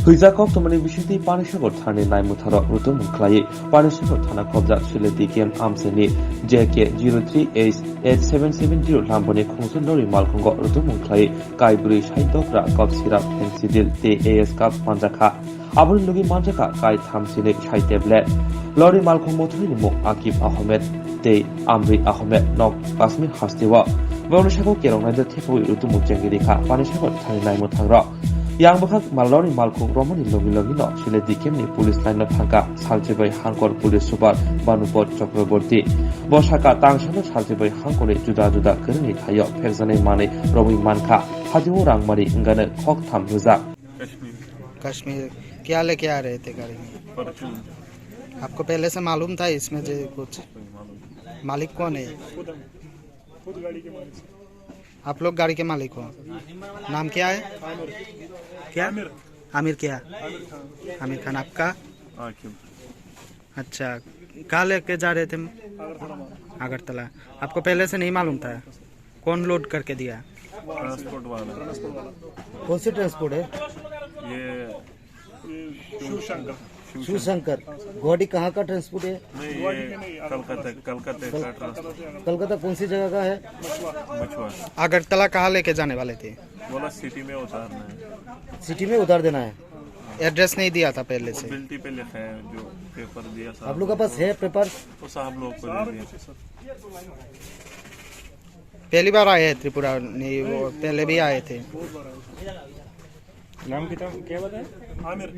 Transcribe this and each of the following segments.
Huizakok tomani bishiti Panishagot Thani Naimutara Rutum Klai, Panishagot Thana Kobja Shileti Kian Amseni, JK03H8770 Lamboni Kongsun Lori Malkongo Rutum Klai, Kaibri Shaidokra Kopsira Pensidil TAS Kap Manjaka, Abul Lugi Manjaka Kai Thamsinik Shaiteblet, Lori Malkong Motrini Mo Akib Ahmed, Te Amri Ahmed Nok Kasmir Hastiwa, Vonashako Kerong Nada Tepo Rutum Jangirika, Panishagot Thani Naimutara. Yang bakal malori malku romani logi no sile dikemni pulis lain thangka saljebai hangkor pulis super banupot Chakraborty bosaka tangsano saljebai hangkore juda kerni thayo phekjane mane robi manka hajimu rangmari ingane khok tham rujak Kashmir क्या लेके आ रहे थे गाड़ी में? आपको पहले से मालूम था इसमें जो कुछ मालिक कौन है? खुद गाड़ी के मालिक। आप लोग गाड़ी के मालिक हो? नाम क्या है? क्या? आमिर क्या? आमिर खान। आपका? अच्छा, कहाँ लेके जा रहे थे? अगरतला। आपको पहले से नहीं मालूम था? कौन लोड करके दिया? ट्रांसपोर्ट वाला। कौन सी ट्रांसपोर्ट है? ये शिवशंकर। गाड़ी कहाँ का ट्रांसपोर्ट है? नहीं, ये कलकत्ता का ट्रांसपोर्ट। कलकत्ता कौन सी जगह का है? मछुआ। अगरतला कहाँ लेके जाने वाले थे? बोला सिटी में उतारना है। सिटी में उतार देना है। एड्रेस नहीं दिया था पहले से? बिल्टी पे लिखा है जो पेपर दिया साहब। आप लोग के पास है पेपर? वो साहब लोग को दे दिया। पहली बार आए हैं त्रिपुरा? नहीं, वो पहले भी आए थे। नाम क्या बताया? आमिर।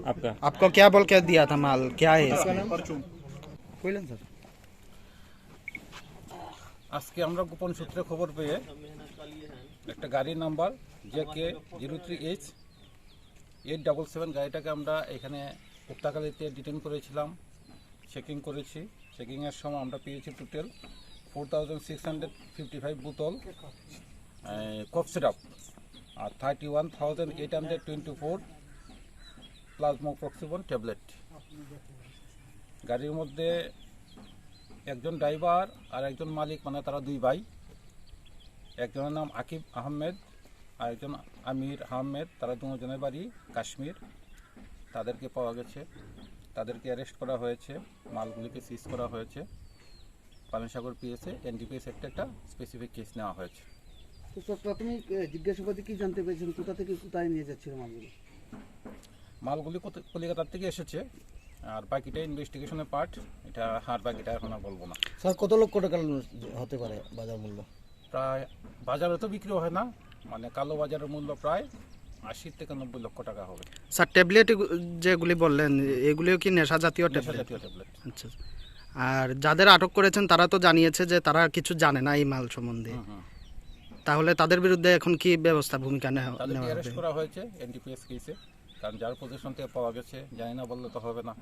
आपका? आपको क्या बोल के दिया था माल? क्या है इसका नाम? परचून। কইলেন স্যার। আজকে আমরা গোপন সূত্রে খবর পেয়ে একটা গাড়ির নাম্বার JK03H877 গাড়িটাকে আমরা এখানে উত্তাকালিতে ডিটেন করেছিলাম, চেকিং করেছি। চেকিংয়ের সময় আমরা পেয়েছি টোটাল 4655 বোতল কফ সিরাপ আর 31,824 প্লাজমোপ্রক্সিবন ট্যাবলেট। গাড়ির মধ্যে একজন ড্রাইভার আর একজন মালিক, মানে তারা দুই ভাই। একজনের নাম আকিব আহমেদ আর একজন আমির আহমেদ, তারা দুজনের বাড়ি কাশ্মীর। তাদেরকে পাওয়া গেছে, তাদেরকে অ্যারেস্ট করা হয়েছে, মালগুলিকে সিজ করা হয়েছে। পানিসাগর পিএসএ এনডিপিএস একটা স্পেসিফিক কেস নেওয়া হয়েছে। তো প্রাথমিক জিজ্ঞাসাবাদে কি জানতে পেরেছেন কোথা থেকে কোথায় নিয়ে যাচ্ছিল মালগুলো? মালগুলি কলকাতার থেকে এসেছে, আর বাকিটা ইনভেস্টিগেশনের পার্ট। এটা আর বাকিটা এখন আর বলবো না। স্যার কত লক্ষ টাকা হতে পারে বাজার মূল্য? প্রায় বাজারে তো বিক্রি হয় না, মানে কালো বাজারের মূল্য প্রায় 80 থেকে 90 লক্ষ টাকা হবে। স্যার ট্যাবলেট যেগুলি বললেন এগুলিও কি নেশা জাতীয় নেশা ট্যাবলেট? জাতীয় ট্যাবলেট। আচ্ছা। আর যাদের আটক করেছেন তারা তো জানিয়েছে যে তারা কিছু জানে না এই মাল সম্বন্ধে। তাহলে তাদের বিরুদ্ধে এখন কি ব্যবস্থা ভূমিকা নেওয়া তাদেরকে হবে? অ্যারেস্ট করা হয়েছে এনডিপিএস কেসে, কারণ যার পজিশন থেকে পাওয়া গেছে জানি না বললে তো হবে না।